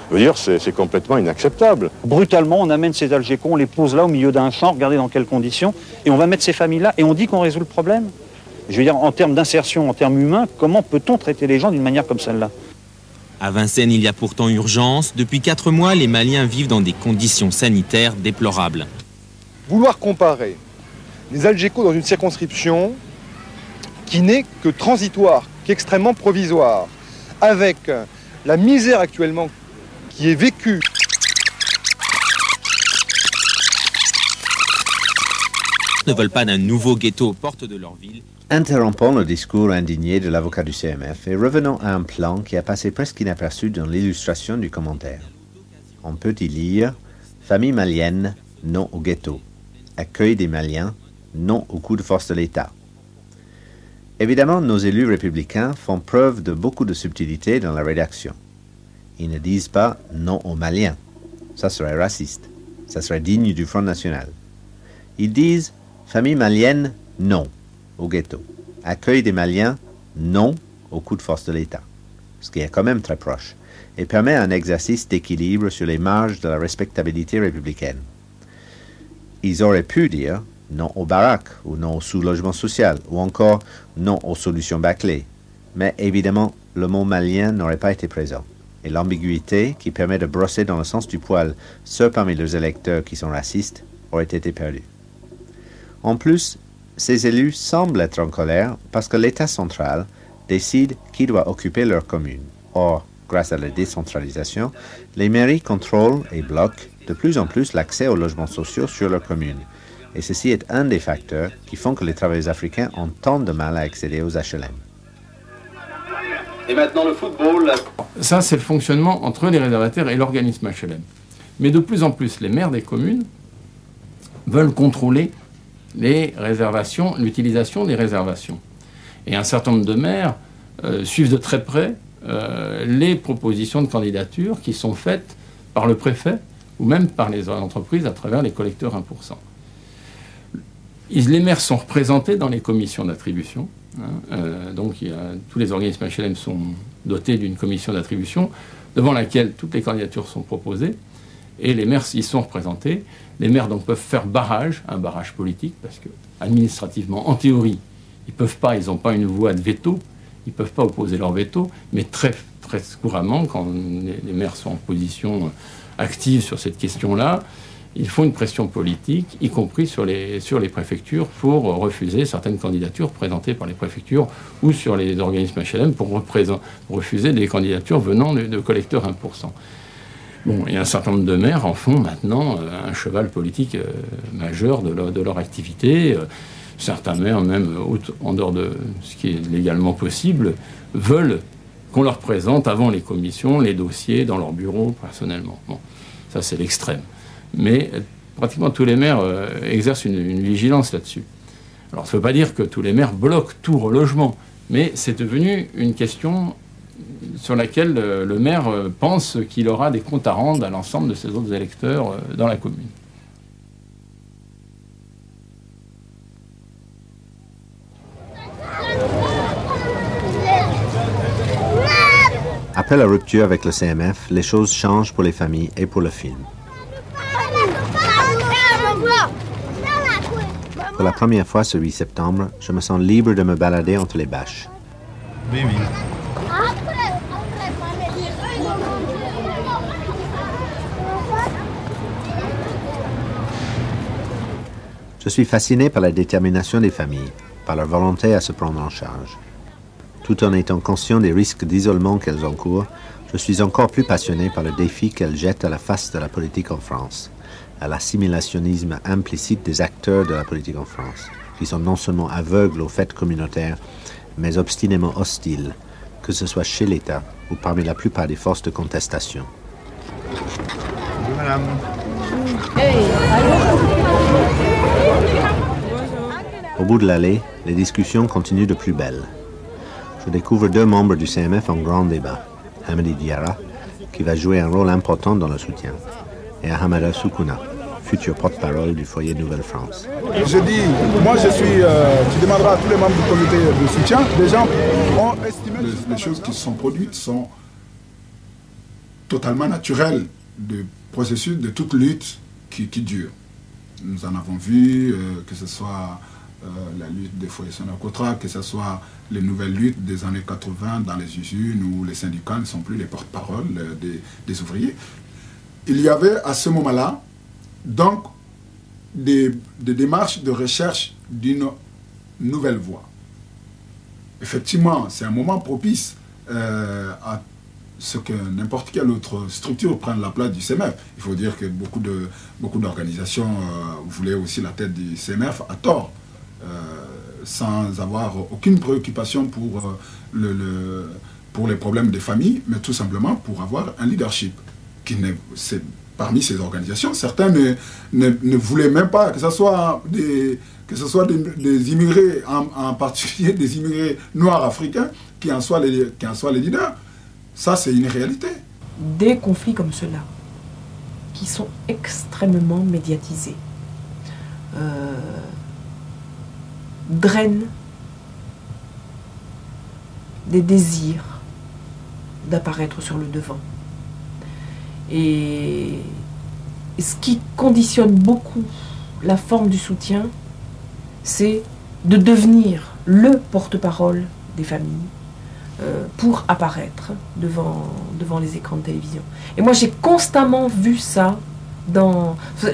Je veux dire, c'est complètement inacceptable. Brutalement, on amène ces Algécons, on les pose là au milieu d'un champ, regardez dans quelles conditions, et on va mettre ces familles-là, et on dit qu'on résout le problème. Je veux dire, en termes d'insertion, en termes humains, comment peut-on traiter les gens d'une manière comme celle-là? À Vincennes, il y a pourtant urgence. Depuis 4 mois, les Maliens vivent dans des conditions sanitaires déplorables. Vouloir comparer les Algécos dans une circonscription qui n'est que transitoire, qui est extrêmement provisoire, avec la misère actuellement qui est vécue. Ne veulent pas d'un nouveau ghetto aux portes de leur ville. Interrompons le discours indigné de l'avocat du CMF et revenons à un plan qui a passé presque inaperçu dans l'illustration du commentaire. On peut y lire « Famille malienne, non au ghetto. Accueil des Maliens, non au coup de force de l'État. » Évidemment, nos élus républicains font preuve de beaucoup de subtilité dans la rédaction. Ils ne disent pas « non aux Maliens ». Ça serait raciste. Ça serait digne du Front National. Ils disent « famille malienne, non au ghetto. Accueil des Maliens, non au coup de force de l'État. » Ce qui est quand même très proche et permet un exercice d'équilibre sur les marges de la respectabilité républicaine. Ils auraient pu dire non aux baraques, ou non au sous-logement social, ou encore non aux solutions bâclées. Mais évidemment, le mot malien n'aurait pas été présent. Et l'ambiguïté, qui permet de brosser dans le sens du poil ceux parmi leurs électeurs qui sont racistes, aurait été perdue. En plus, ces élus semblent être en colère parce que l'État central décide qui doit occuper leur commune. Or, grâce à la décentralisation, les mairies contrôlent et bloquent de plus en plus l'accès aux logements sociaux sur leur commune. Et ceci est un des facteurs qui font que les travailleurs africains ont tant de mal à accéder aux HLM. Et maintenant le football. Ça, c'est le fonctionnement entre les réservataires et l'organisme HLM. Mais de plus en plus, les maires des communes veulent contrôler les réservations, l'utilisation des réservations. Et un certain nombre de maires suivent de très près les propositions de candidature qui sont faites par le préfet ou même par les entreprises à travers les collecteurs 1%. Les maires sont représentés dans les commissions d'attribution. Donc tous les organismes HLM sont dotés d'une commission d'attribution devant laquelle toutes les candidatures sont proposées et les maires y sont représentés. Les maires donc peuvent faire barrage, un barrage politique, parce que administrativement, en théorie, ils n'ont pas une voix de veto, ils ne peuvent pas opposer leur veto, mais très très couramment, quand les maires sont en position active sur cette question-là, ils font une pression politique, y compris sur les préfectures, pour refuser certaines candidatures présentées par les préfectures ou sur les organismes HLM pour refuser des candidatures venant de collecteurs 1%. Bon, et un certain nombre de maires en font maintenant un cheval politique majeur de leur activité. Certains maires, même en dehors de ce qui est légalement possible, veulent qu'on leur présente avant les commissions les dossiers dans leur bureau personnellement. Bon, ça c'est l'extrême. Mais pratiquement tous les maires exercent une vigilance là-dessus. Alors ça ne veut pas dire que tous les maires bloquent tout relogement, mais c'est devenu une question sur laquelle le maire pense qu'il aura des comptes à rendre à l'ensemble de ses autres électeurs dans la commune. Après la rupture avec le CMF, les choses changent pour les familles et pour le film. Pour la première fois ce 8 septembre, je me sens libre de me balader entre les bâches. Oui, oui. Je suis fasciné par la détermination des familles, par leur volonté à se prendre en charge. Tout en étant conscient des risques d'isolement qu'elles encourent, je suis encore plus passionné par le défi qu'elles jettent à la face de la politique en France, à l'assimilationnisme implicite des acteurs de la politique en France, qui sont non seulement aveugles aux faits communautaires, mais obstinément hostiles, que ce soit chez l'État ou parmi la plupart des forces de contestation. Bonjour, madame. Au bout de l'allée, les discussions continuent de plus belle. Je découvre deux membres du CMF en grand débat. Hamadi Diarra, qui va jouer un rôle important dans le soutien, et Ahmada Soukouna, futur porte-parole du foyer Nouvelle-France. Je dis, moi je suis, tu demanderas à tous les membres du comité de soutien, les gens ont estimé... Les choses qui sont produites sont totalement naturelles du processus de toute lutte qui dure. Nous en avons vu, que ce soit la lutte des foyers Sonacotra, que ce soit les nouvelles luttes des années 80 dans les usines où les syndicats ne sont plus les porte-parole des ouvriers. Il y avait à ce moment-là donc des démarches de recherche d'une nouvelle voie. Effectivement, c'est un moment propice à ce que n'importe quelle autre structure prenne la place du CMF. Il faut dire que beaucoup d'organisations voulaient aussi la tête du CMF à tort, sans avoir aucune préoccupation pour les problèmes des familles, mais tout simplement pour avoir un leadership. Parmi ces organisations, certains ne voulaient même pas que ce soit des immigrés, en particulier des immigrés noirs africains, qui en soient les leaders. Ça, c'est une réalité. Des conflits comme ceux-là, qui sont extrêmement médiatisés, drainent des désirs d'apparaître sur le devant. Et ce qui conditionne beaucoup la forme du soutien, c'est de devenir le porte-parole des familles pour apparaître devant les écrans de télévision. Et moi, j'ai constamment vu ça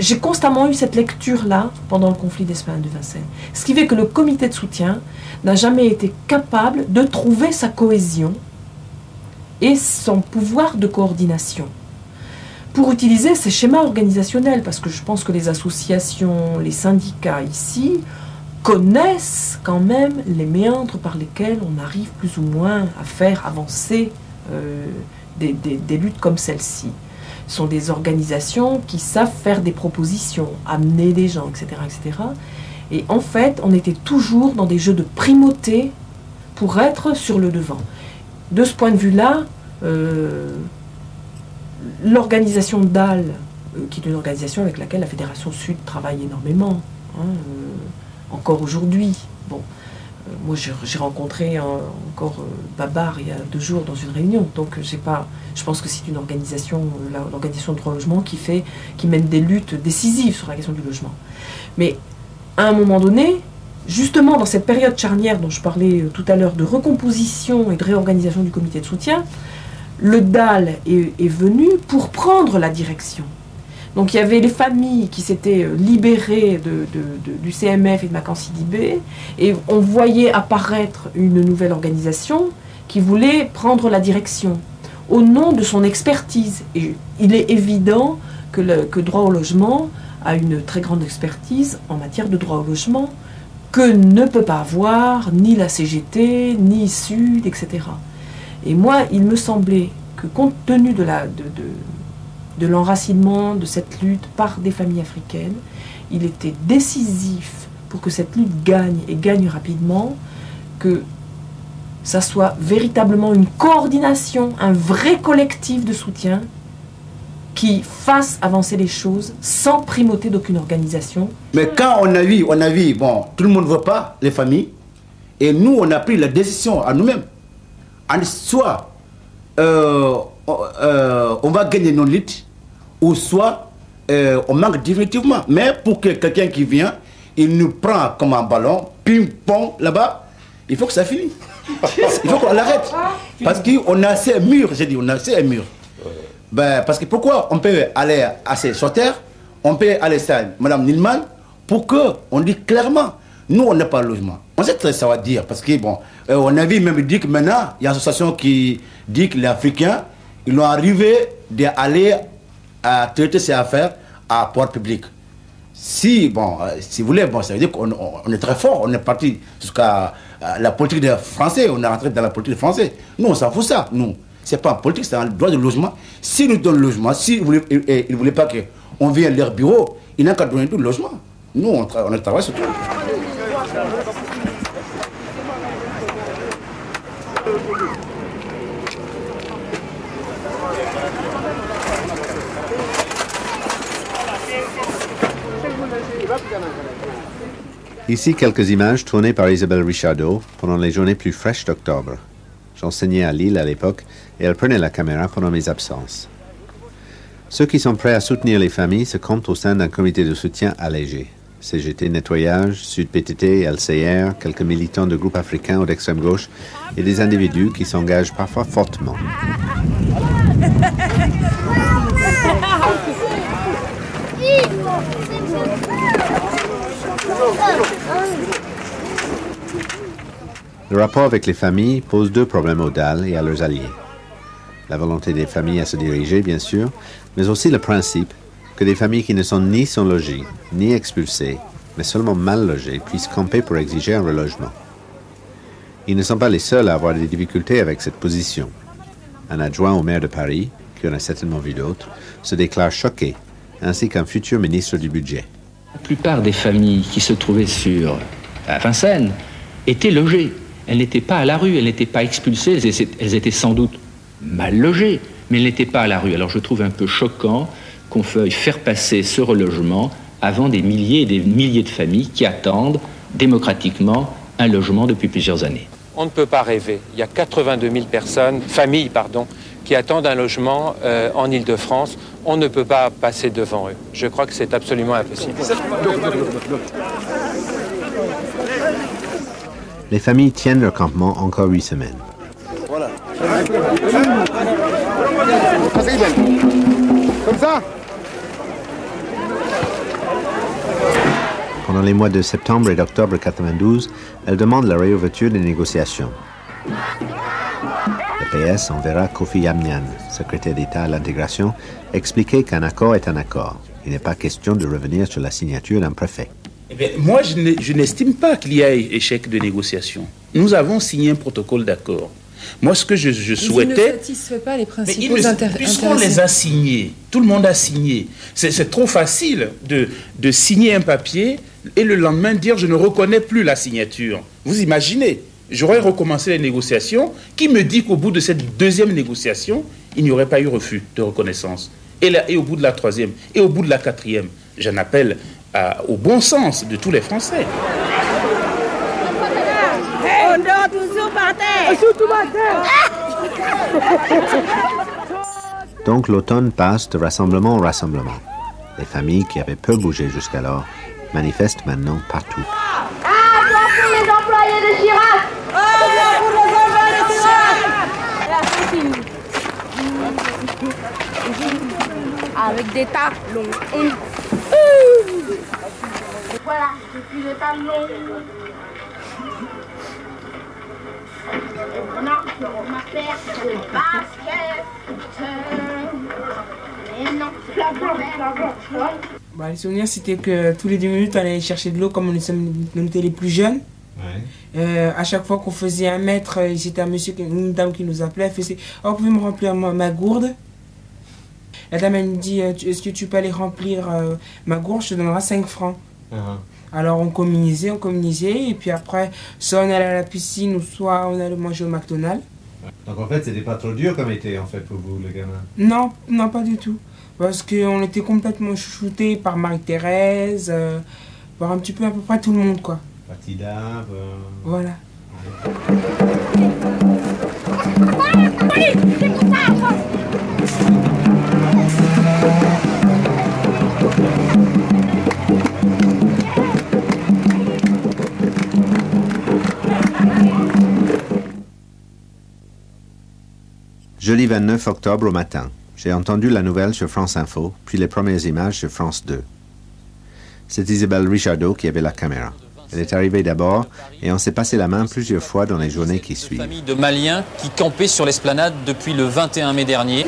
j'ai constamment eu cette lecture-là pendant le conflit d'Espagne de Vincennes. Ce qui fait que le comité de soutien n'a jamais été capable de trouver sa cohésion et son pouvoir de coordination pour utiliser ces schémas organisationnels, parce que je pense que les associations, les syndicats ici connaissent quand même les méandres par lesquels on arrive plus ou moins à faire avancer des luttes comme celle-ci. Ce sont des organisations qui savent faire des propositions, amener des gens, etc., etc. Et en fait, on était toujours dans des jeux de primauté pour être sur le devant. De ce point de vue-là, l'organisation DAL, qui est une organisation avec laquelle la Fédération Sud travaille énormément, encore aujourd'hui. Bon, moi j'ai rencontré encore Babar il y a 2 jours dans une réunion, donc je pense que c'est une organisation, l'organisation de droit au logement, qui mène des luttes décisives sur la question du logement. Mais à un moment donné, justement dans cette période charnière dont je parlais tout à l'heure de recomposition et de réorganisation du comité de soutien, le DAL est venu pour prendre la direction. Donc il y avait les familles qui s'étaient libérées du CMF et de Macan Sidibé, et on voyait apparaître une nouvelle organisation qui voulait prendre la direction au nom de son expertise. Et il est évident que droit au logement a une très grande expertise en matière de droit au logement que ne peut pas avoir ni la CGT, ni Sud, etc. Et moi, il me semblait que compte tenu de l'enracinement de cette lutte par des familles africaines, il était décisif pour que cette lutte gagne et gagne rapidement, que ça soit véritablement une coordination, un vrai collectif de soutien qui fasse avancer les choses sans primauté d'aucune organisation. Mais quand on a vu, bon, tout le monde ne veut pas, les familles, et nous, on a pris la décision à nous-mêmes. Soit on va gagner nos luttes, ou soit on manque définitivement. Mais pour que quelqu'un qui vient, il nous prend comme un ballon, ping-pong là-bas, il faut que ça finisse. Il faut qu'on l'arrête. Parce qu'on a assez mûr, j'ai dit, on a assez mûr. Ben, parce que pourquoi on peut aller à ces terre, on peut aller à Mme Nilman, pour qu'on dise clairement, nous on n'a pas de logement. On sait que ça va dire, parce que bon, on a vu même dit que maintenant, il y a une association qui dit que les Africains, ils ont arrivé d'aller à traiter ces affaires à port public. Si, bon, si vous voulez, bon, ça veut dire qu'on est très fort, on est parti jusqu'à la politique des Français, on est rentré dans la politique des Français. Nous, on s'en fout ça, nous. C'est pas en politique, c'est un droit de logement. S'ils nous donnent le logement, s'ils ne voulaient pas qu'on vienne à leur bureau, ils n'ont qu'à donner tout le logement. Nous, on travaille sur tout. Ici quelques images tournées par Isabelle Richardot pendant les journées plus fraîches d'octobre. J'enseignais à Lille à l'époque et elle prenait la caméra pendant mes absences. Ceux qui sont prêts à soutenir les familles se comptent au sein d'un comité de soutien allégé. CGT Nettoyage, Sud PTT, LCR, quelques militants de groupes africains ou d'extrême gauche et des individus qui s'engagent parfois fortement. Le rapport avec les familles pose deux problèmes aux DAL et à leurs alliés. La volonté des familles à se diriger, bien sûr, mais aussi le principe que des familles qui ne sont ni sans logis, ni expulsées, mais seulement mal logées, puissent camper pour exiger un relogement. Ils ne sont pas les seuls à avoir des difficultés avec cette position. Un adjoint au maire de Paris, qui en a certainement vu d'autres, se déclare choqué, ainsi qu'un futur ministre du Budget. La plupart des familles qui se trouvaient à Vincennes étaient logées. Elles n'étaient pas à la rue, elles n'étaient pas expulsées, elles étaient sans doute mal logées, mais elles n'étaient pas à la rue. Alors je trouve un peu choquant qu'on veuille faire passer ce relogement avant des milliers et des milliers de familles qui attendent démocratiquement un logement depuis plusieurs années. On ne peut pas rêver. Il y a 82 000 familles, qui attendent un logement en Île-de-France. On ne peut pas passer devant eux. Je crois que c'est absolument impossible. Les familles tiennent leur campement encore 8 semaines. Voilà. Comme ça. Pendant les mois de septembre et d'octobre 92, elles demandent la réouverture des négociations. Le PS enverra Kofi Yamnian, secrétaire d'État à l'intégration, expliquer qu'un accord est un accord. Il n'est pas question de revenir sur la signature d'un préfet. Eh bien, moi, je n'estime pas qu'il y ait échec de négociation. Nous avons signé un protocole d'accord. Moi, ce que je souhaitais... Il ne satisfait pas les principaux intéressés. Puisqu'on les a signés, tout le monde a signé. C'est trop facile de signer un papier et le lendemain dire « je ne reconnais plus la signature ». Vous imaginez, j'aurais recommencé les négociations. Qui me dit qu'au bout de cette deuxième négociation, il n'y aurait pas eu refus de reconnaissance? Et au bout de la troisième, et au bout de la quatrième, j'en appelle au bon sens de tous les Français. On dort toujours par terre. Surtout par terre. Donc l'automne passe de rassemblement en rassemblement. Les familles qui avaient peu bougé jusqu'alors manifestent maintenant partout. Ah, donc pour les employés de Chirac. Ah, pour les employés de Chirac. des talons. Voilà, j'ai plus de talons. Et maintenant, on va faire le basket. Et non, bah, les souvenirs, c'était que tous les 2 minutes, on allait chercher de l'eau comme on était les plus jeunes. Ouais. À chaque fois qu'on faisait 1 mètre, c'était un monsieur, une dame qui nous appelait, elle faisait « Oh, vous pouvez me remplir ma gourde ?» La dame, elle me dit « Est-ce que tu peux aller remplir ma gourde, je te donnerai 5 francs. Alors on communisait, et puis après, soit on allait à la piscine, ou soit on allait manger au McDonald's. Donc en fait, c'était pas trop dur comme été, en fait, pour vous, les gamins? Non, non, pas du tout. Parce qu'on était complètement chouchoutés par Marie-Thérèse, par un petit peu à peu près tout le monde, quoi. Fatida, voilà. Jeudi 29 octobre au matin, j'ai entendu la nouvelle sur France Info, puis les premières images sur France 2. C'est Isabelle Richardot qui avait la caméra. Elle est arrivée d'abord et on s'est passé la main plusieurs fois dans les journées qui suivent. Famille de Maliens qui campaient sur l'esplanade depuis le 21 mai dernier.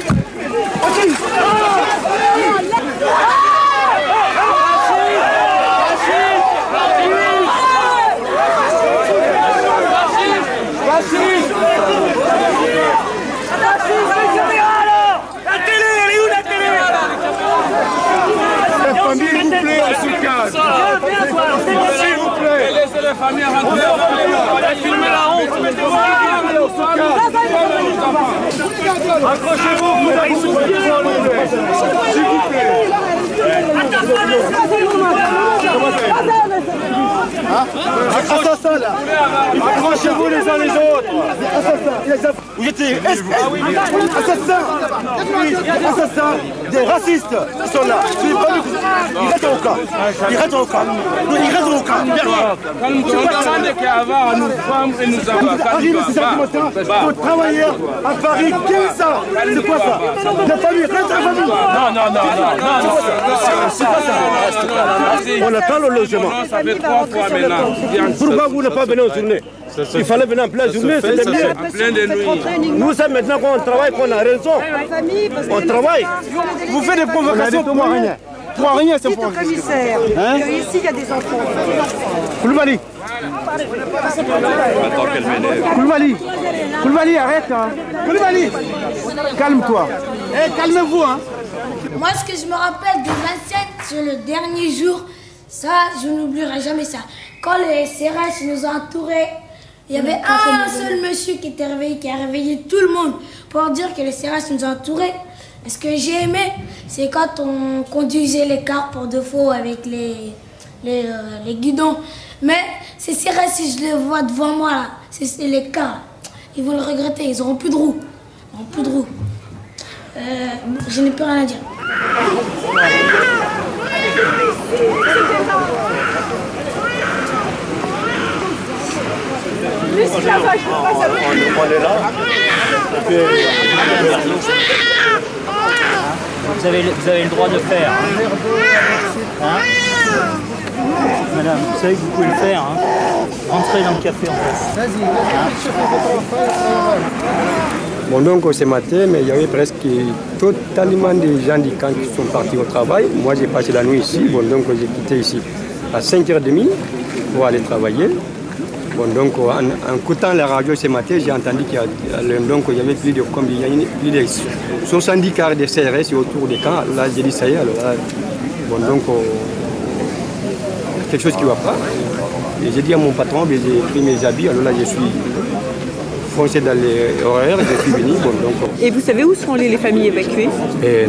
Les familles rentrer, on va filmer la honte. Accrochez-vous, s'il vous plaît. Assassin là. Accrochez-vous les uns les autres. Vous êtes assassins, des racistes qui sont là. Ils restent au camp. Ils restent au camp. Ils restent au camp. On demande qu'il y a avoir nos femmes et nos enfants. Arrive ce samedi matin pour travailler à Paris. Qu'est-ce ça? C'est quoi ça? La famille, reste la famille. Non. C'est pas ça. On attend le logement. Ça fait 3 fois maintenant. Pourquoi vous n'êtes pas venu en journée? Il fallait venir en pleine journée, c'était bien. Nous sommes maintenant qu'on travaille, qu'on a raison. On travaille. Vous faites des provocations pour rien. Pour rien, c'est pour rien. Commissaire, ici il y a des enfants. Koulibaly. Koulibaly, arrête. Koulibaly, calme-toi. Calmez-vous. Moi, ce que je me rappelle de Vincennes, c'est le dernier jour. Ça, je n'oublierai jamais ça. Quand les CRS nous ont entourés, il y avait un seul monsieur qui était réveillé, qui a réveillé tout le monde pour dire que les CRS nous ont entourés. Et ce que j'ai aimé, c'est quand on conduisait les cars pour de faux avec les guidons. Mais ces CRS, si je les vois devant moi, là, c'est les cars. Ils vont le regretter, ils n'auront plus de roues. Ils n'auront plus de roues. Je n'ai plus rien à dire. L'esclavage, on est là. Vous avez le droit de faire. Hein? Madame, vous savez que vous pouvez le faire. Hein? Entrez dans le café en fait. Vas-y. Bon, donc ce matin, mais il y avait presque totalement des gens du camp qui sont partis au travail. Moi, j'ai passé la nuit ici. Bon, donc j'ai quitté ici à 5h30 pour aller travailler. Bon, donc en écoutant la radio ce matin, j'ai entendu qu'il y avait plus de 70 cars de CRS autour des camps. Là, j'ai dit ça y est. Alors là, bon, donc quelque chose qui ne va pas. Et j'ai dit à mon patron, j'ai pris mes habits. Alors là, je suis foncé dans les horaires, je suis venu. Bon, donc, et vous savez où sont allées les familles évacuées?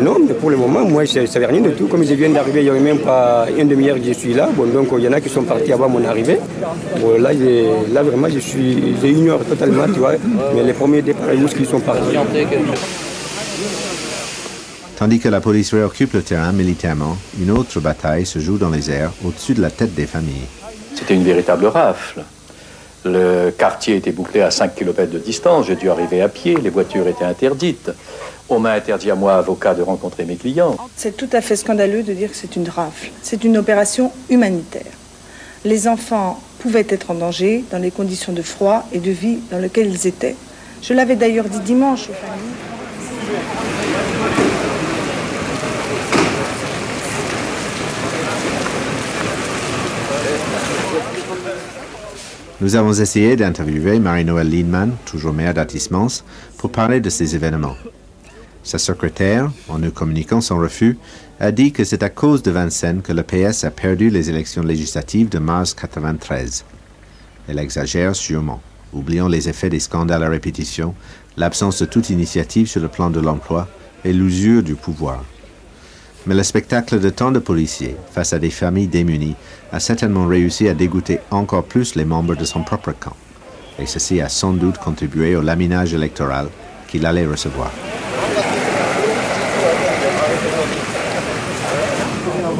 Non, mais pour le moment, moi, je ne savais rien du tout. Comme je viens d'arriver, il n'y avait même pas une demi-heure que je suis là. Bon, donc, il y en a qui sont partis avant mon arrivée. Bon, là vraiment, j'ignore totalement, tu vois. Mais les premiers départs, où ils sont partis. Tandis que la police réoccupe le terrain militairement, une autre bataille se joue dans les airs au-dessus de la tête des familles. C'était une véritable rafle. Le quartier était bouclé à 5 km de distance. J'ai dû arriver à pied. Les voitures étaient interdites. On m'a interdit à moi, avocat, de rencontrer mes clients. C'est tout à fait scandaleux de dire que c'est une rafle. C'est une opération humanitaire. Les enfants pouvaient être en danger dans les conditions de froid et de vie dans lesquelles ils étaient. Je l'avais d'ailleurs dit dimanche aux familles. Nous avons essayé d'interviewer Marie-Noëlle Lienemann, toujours maire d'Athis-Mons, pour parler de ces événements. Sa secrétaire, en nous communiquant son refus, a dit que c'est à cause de Vincennes que le PS a perdu les élections législatives de mars 1993. Elle exagère sûrement, oubliant les effets des scandales à répétition, l'absence de toute initiative sur le plan de l'emploi et l'usure du pouvoir. Mais le spectacle de tant de policiers face à des familles démunies a certainement réussi à dégoûter encore plus les membres de son propre camp. Et ceci a sans doute contribué au laminage électoral qu'il allait recevoir.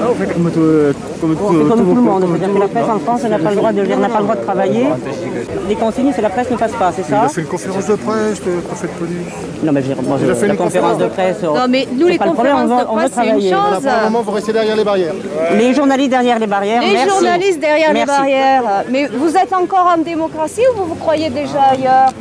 On fait comme tout le monde. C'est-à-dire que la presse en France n'a pas le droit de lire, n'a pas le droit de travailler. Les consignes, c'est la presse ne passe pas, c'est ça? Il a fait une conférence de presse, le préfet de police. Non, mais la conférence de presse. Non, mais nous, les conférences de presse, c'est une chose. Pour le moment, vous restez derrière les barrières. Les journalistes derrière les barrières. Les journalistes derrière les barrières. Mais vous êtes encore en démocratie ou vous croyez déjà ailleurs?